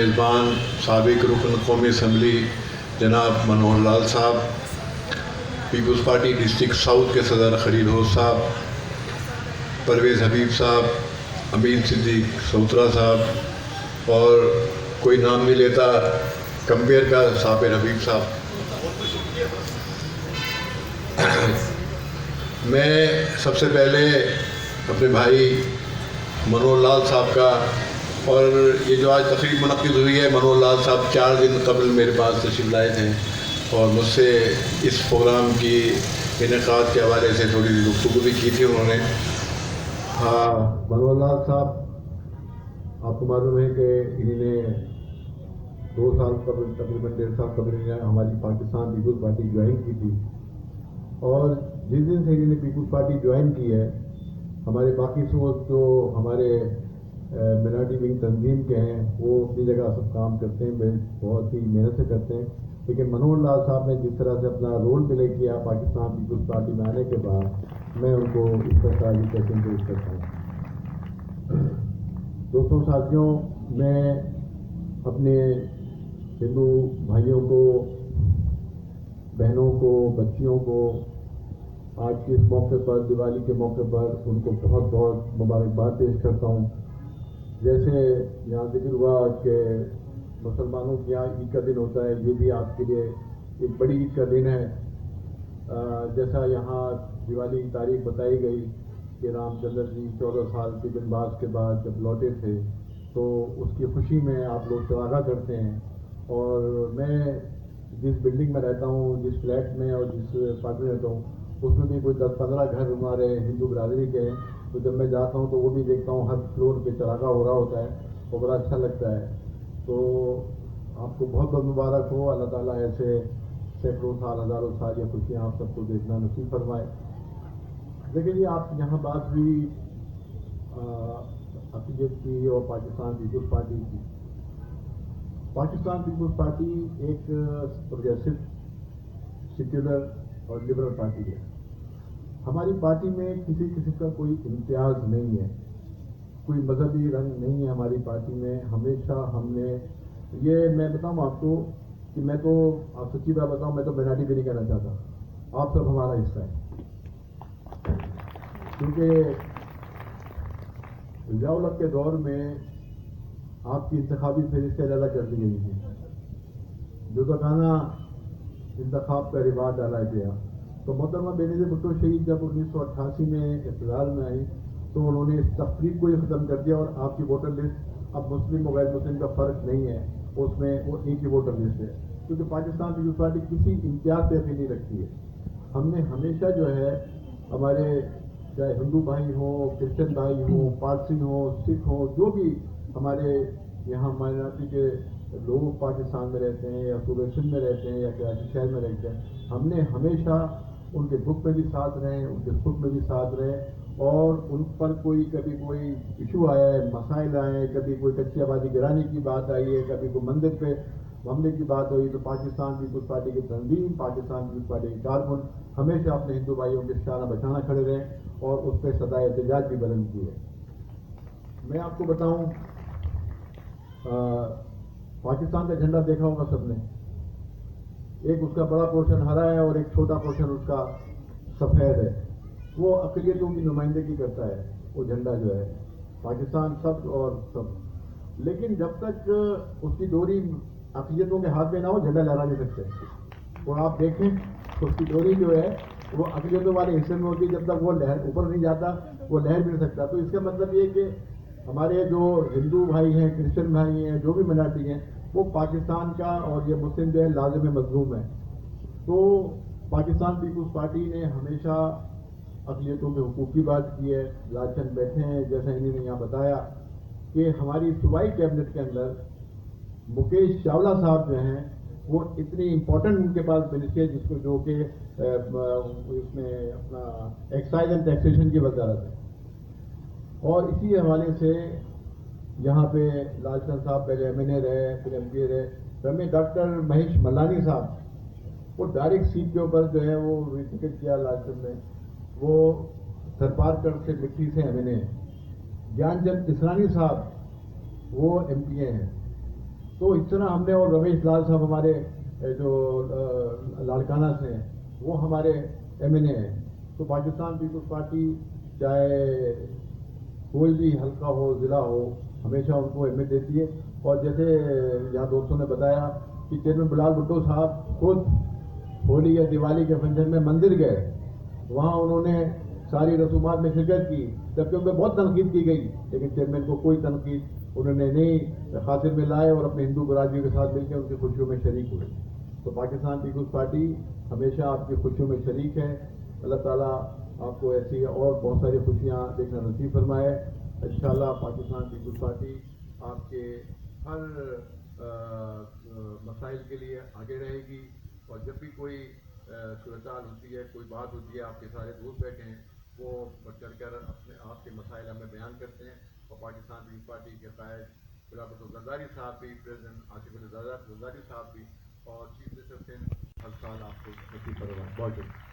میزبان سابق رکن قومی اسمبلی جناب منوہر لال صاحب، پیپلز پارٹی ڈسٹرکٹ ساؤتھ کے صدر خلیل حوض صاحب، پرویز حبیب صاحب، امین صدیق سوترا صاحب، اور کوئی نام نہیں لیتا کمپیئر کا صابر حبیب صاحب، میں سب سے پہلے اپنے بھائی منوہر لال صاحب کا، اور یہ جو آج تقریب منعقد ہوئی ہے، منوہر لال صاحب 4 دن قبل میرے پاس تشریف لائے تھے اور مجھ سے اس پروگرام کی انعقاد کے حوالے سے تھوڑی سی گفتگو بھی کی تھی انہوں نے۔ منوہر لال صاحب، آپ کو معلوم ہے کہ انہوں نے 2 سال قبل، تقریباً 1.5 سال قبل انہوں نے ہماری پاکستان پیپلز پارٹی جوائن کی تھی، اور جس دن سے انہوں نے پیپلز پارٹی جوائن کی ہے، ہمارے باقی سوچ جو ہمارے منارٹی ونگ تنظیم کے ہیں وہ اپنی جگہ سب کام کرتے ہیں، بہت ہی محنت سے کرتے ہیں، لیکن منوہر لال صاحب نے جس طرح سے اپنا رول پلے کیا پاکستان پیپلز پارٹی میں آنے کے بعد، میں ان کو اس پر تعریف پیش کرتا ہوں۔ دوستوں، ساتھیوں، میں اپنے ہندو بھائیوں کو، بہنوں کو، بچیوں کو آج کے اس موقع پر، دیوالی کے موقع پر ان کو بہت بہت مبارکباد پیش کرتا ہوں۔ جیسے یہاں ذکر ہوا کہ مسلمانوں کے یہاں عید کا دن ہوتا ہے، یہ بھی آپ کے لیے ایک بڑی عید کا دن ہے۔ جیسا یہاں دیوالی کی تاریخ بتائی گئی کہ رام چندر جی 14 سال کے بنواس کے بعد جب لوٹے تھے، تو اس کی خوشی میں آپ لوگ چراغاں کرتے ہیں، اور میں جس بلڈنگ میں رہتا ہوں، جس فلیٹ میں اور جس اپارٹمنٹ میں رہتا ہوں، اس میں بھی کوئی 10-15 گھر ہمارے ہندو برادری کے ہیں، تو جب میں جاتا ہوں تو وہ بھی دیکھتا ہوں ہر فلور پہ چراغا ہو رہا ہوتا ہے، اور بڑا اچھا لگتا ہے۔ تو آپ کو بہت بہت مبارک ہو، اللہ تعالیٰ ایسے سینکڑوں سال، ہزاروں سال یہ خوشیاں آپ سب کو دیکھنا نصیب فرمائے۔ لیکن یہ آپ یہاں بات ہوئی عقیدت کی اور پاکستان پیپلز پارٹی کی۔ پاکستان پیپلز پارٹی ایک پروگریسو، سیکولر اور لبرل پارٹی ہے۔ ہماری پارٹی میں کسی قسم کا کوئی امتیاز نہیں ہے، کوئی مذہبی رنگ نہیں ہے ہماری پارٹی میں۔ ہمیشہ ہم نے یہ، میں بتاؤں آپ کو کہ میں تو، آپ سچی بات بتاؤں، میں تو مینارٹی بھی نہیں کہنا چاہتا، آپ سب ہمارا حصہ ہے، کیونکہ ضیاء الحق کے دور میں آپ کی انتخابی فہرستیں علیحدہ کر دی گئی تھی، جداگانہ انتخاب کا رواج ڈالا گیا، تو محترمہ بینظیر بھٹو شہید جب 1988 میں اقتدار میں آئی تو انہوں نے اس تفریق کو ہی ختم کر دیا، اور آپ کی ووٹر لسٹ اب مسلم و غیر مسلم کا فرق نہیں ہے، اس میں وہ ایک ہی ووٹر لسٹ ہے، کیونکہ پاکستان پیپلز پارٹی کسی امتیاز پہ اپیل نہیں رکھتی ہے۔ ہم نے ہمیشہ جو ہے، ہمارے چاہے ہندو بھائی ہوں، کرسچن بھائی ہوں، پارسی ہوں، سکھ ہوں، جو بھی ہمارے یہاں مائنارٹی کے لوگ پاکستان میں رہتے ہیں یا صوبے سندھ میں رہتے ہیں یا کراچی شہر میں رہتے ہیں، ہم نے ہمیشہ ان کے دکھ میں بھی ساتھ رہے، ان کے سکھ میں بھی ساتھ رہے، اور ان پر کبھی کوئی ایشو آیا ہے، مسائل آئے ہیں، کبھی کوئی کچی آبادی گرانے کی بات آئی ہے، کبھی کوئی مندر پہ حملے کی بات ہوئی، تو پاکستان پیپلز پارٹی کی تنظیم، پاکستان پیپلز پارٹی کے کارکن ہمیشہ اپنے ہندو بھائیوں کے شانہ بشانہ کھڑے رہے اور اس پہ صدائے احتجاج بھی بلند کی ہے۔ میں آپ کو بتاؤں، پاکستان کا جھنڈا دیکھا ہوگا سب نے، ایک اس کا بڑا پورشن ہرا ہے اور ایک چھوٹا پورشن اس کا سفید ہے، وہ اقلیتوں کی نمائندگی کرتا ہے وہ جھنڈا جو ہے، پاکستان سب اور سب، لیکن جب تک اس کی ڈوری اقلیتوں کے ہاتھ میں نہ ہو، جھنڈا لہرا نہیں سکتے، اور آپ دیکھیں تو اس کی ڈوری جو ہے وہ اقلیتوں والے حصے میں ہوتی ہے، جب تک وہ لہر اوپر نہیں جاتا وہ لہر بھی نہیں سکتا۔ تو اس کا مطلب یہ کہ ہمارے جو ہندو بھائی ہیں، کرسچن بھائی ہیں، جو بھی مائنارٹی ہیں، وہ پاکستان کا اور یہ مسلم جو ہے لازم مظلوم ہے۔ تو پاکستان پیپلز پارٹی نے ہمیشہ اقلیتوں کے حقوق کی بات کی ہے۔ لال چند بیٹھے ہیں، جیسا انہوں نے یہاں بتایا کہ ہماری صوبائی کیبنٹ کے اندر مکیش چاولہ صاحب جو ہیں، وہ اتنی امپورٹنٹ ان کے پاس منسٹری ہے، جس کو جو کہ اس میں اپنا ایکسائز اینڈ ٹیکسیشن کی وزارت ہے، اور اسی حوالے سے یہاں پہ لال چند صاحب پہلے ایم این اے رہے، پھر ایم پی اے رہے، ہمیں ڈاکٹر مہیش ملانی صاحب، وہ ڈائریکٹ سیٹ کے اوپر جو ہے وہ ٹکٹ کیا لال چند نے، وہ سرپارکر سے مٹی سے ایم این اے، گیان چند اسرانی صاحب وہ ایم پی اے ہیں، تو اس طرح ہم نے, اور رمیش لال صاحب ہمارے جو لاڑکانہ سے ہیں, وہ ہمارے ایم این اے ہیں. تو پاکستان پیپلز پارٹی چاہے کوئی بھی حلقہ ہو, ضلع ہو, ہمیشہ ان کو اہمیت دیتی ہے. اور جیسے یہاں دوستوں نے بتایا کہ چیئرمین بلال بھٹو صاحب خود ہولی یا دیوالی کے فنکشن میں مندر گئے, وہاں انہوں نے ساری رسومات میں شرکت کی, جبکہ ان پہ بہت تنقید کی گئی, لیکن چیئرمین کو کوئی تنقید انہوں نے نہیں خاطر میں لائے اور اپنے ہندو برادری کے ساتھ مل کے ان کی خوشیوں میں شریک ہوئے. تو پاکستان پیپلز پارٹی ہمیشہ آپ کی خوشیوں میں شریک ہے. اللہ تعالیٰ آپ کو ایسی اور بہت ساری خوشیاں دیکھنا نصیب فرمائے. انشاءاللہ پاکستان پیپلز پارٹی آپ کے ہر مسائل کے لیے آگے رہے گی, اور جب بھی کوئی صورتحال ہوتی ہے, کوئی بات ہوتی ہے, آپ کے سارے دوست بیٹھے ہیں, وہ بڑھ چڑھ کر اپنے آپ کے مسائل ہمیں بیان کرتے ہیں. اور پاکستان پیپلز پارٹی کے قائد بلال بھٹو زرداری صاحب بھی, پریزیڈنٹ آصف علی زرداری صاحب بھی, اور چیف منسٹر سندھ ہر سال آپ کو نصیب فرمائے. بہت شکریہ.